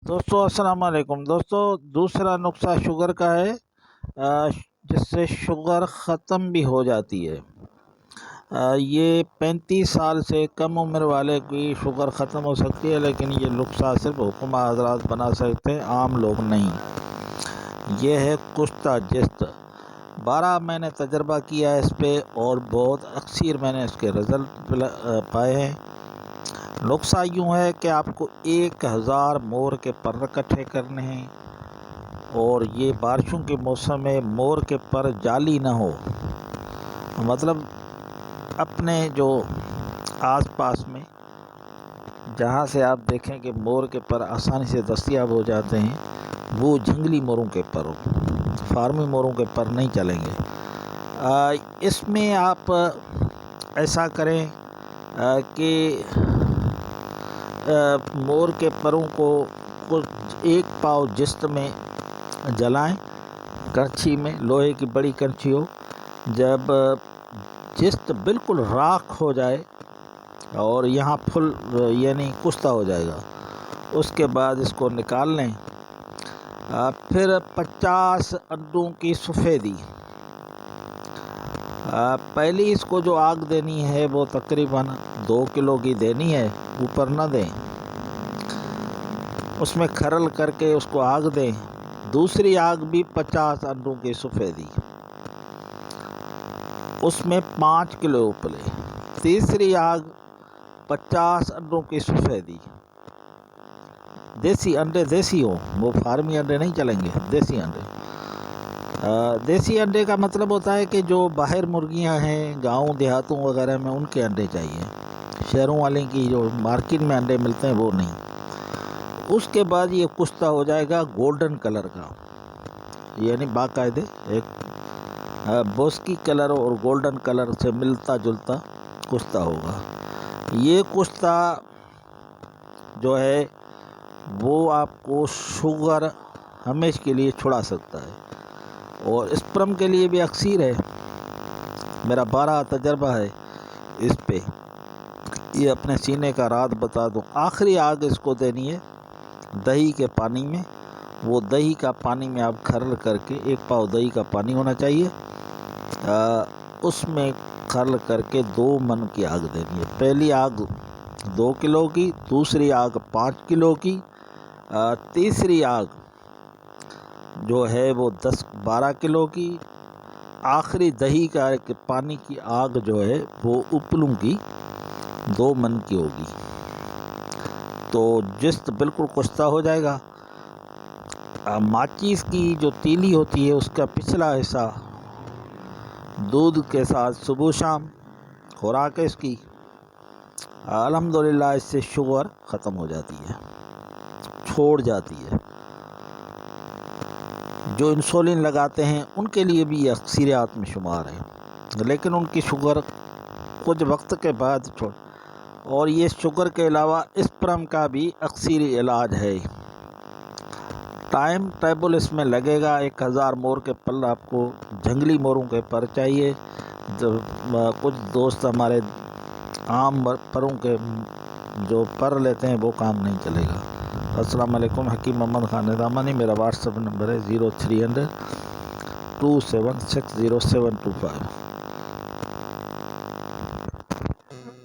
दोस्तों अस्सलाम वालेकुम। दोस्तों दूसरा नुस्खा शुगर का है, जिससे शुगर ख़त्म भी हो जाती है। ये 35 साल से कम उम्र वाले की शुगर ख़त्म हो सकती है, लेकिन ये नुस्खा सिर्फ हुक्मा हजरात बना सकते हैं, आम लोग नहीं। ये है कुश्ता जिस्त। 12 मैंने तजर्बा किया है इस पे और बहुत अक्सर मैंने इसके रिज़ल्ट पाए हैं। नुस्खा यूँ है कि आपको 1000 मोर के पर इकट्ठे करने हैं, और ये बारिशों के मौसम में मोर के पर जाली ना हो, मतलब अपने जो आसपास में जहाँ से आप देखें कि मोर के पर आसानी से दस्तयाब हो जाते हैं, वो जंगली मोरों के पर हो, फार्मी मोरों के पर नहीं चलेंगे। इसमें आप ऐसा करें कि मोर के परों को कुछ 1 पाव जिस्त में जलाएं, करछी में, लोहे की बड़ी करछी हो। जब जिस्त बिल्कुल राख हो जाए और यहाँ फुल यानी कुश्ता हो जाएगा, उसके बाद इसको निकाल लें। फिर 50 अंडों की सफ़ेदी, पहले इसको जो आग देनी है वो तकरीबन 2 किलो की देनी है, ऊपर ना दें। उसमें खरल करके उसको आग दें। दूसरी आग भी 50 अंडों की सफ़ेदी, उसमें 5 किलो उपले। तीसरी आग 50 अंडों की सफ़ेदी, देसी अंडे, देसी हो, वो फार्मी अंडे नहीं चलेंगे, देसी अंडे। देसी अंडे का मतलब होता है कि जो बाहर मुर्गियां हैं गांव देहातों वगैरह में, उनके अंडे चाहिए। शहरों वाले की जो मार्केट में अंडे मिलते हैं वो नहीं। उसके बाद ये कुश्ता हो जाएगा गोल्डन कलर का, यानी बाकायदे एक बोस्की कलर और गोल्डन कलर से मिलता जुलता कुश्ता होगा। ये कुश्ता जो है वो आपको शुगर हमेशा के लिए छुड़ा सकता है, और स्पर्म के लिए भी अक्सीर है। मेरा 12 तजर्बा है इस पे, ये अपने सीने का राज बता दूं। आखिरी आग इसको देनी है दही के पानी में। वो दही का पानी में आप खरल करके, 1 पाव दही का पानी होना चाहिए, उसमें खरल करके 2 मन की आग देनी है। पहली आग 2 किलो की, दूसरी आग 5 किलो की, तीसरी आग जो है वो 10-12 किलो की, आखिरी दही का पानी की आग जो है वो उपलों की 2 मन की होगी। तो जिस्त बिल्कुल कुश्ता हो जाएगा। माचिस की जो तीली होती है उसका पिछला हिस्सा दूध के साथ सुबह शाम खुराक है इसकी। अल्हम्दुलिल्लाह इससे शुगर ख़त्म हो जाती है, छोड़ जाती है। जो इंसुलिन लगाते हैं उनके लिए भी ये अक्सरियात में शुमार है, लेकिन उनकी शुगर कुछ वक्त के बाद छोड़। और ये शुगर के अलावा स्पर्म का भी अक्सरी इलाज है। टाइम टेबल इसमें लगेगा। 1000 मोर के पल आपको जंगली मोरों के पर चाहिए। कुछ दोस्त हमारे आम परों के जो पर लेते हैं वो काम नहीं चलेगा। अस्सलाम वालेकुम। हकीम मोहम्मद खान निज़ामानी। मेरा व्हाट्सएप नंबर है 0300 2760725।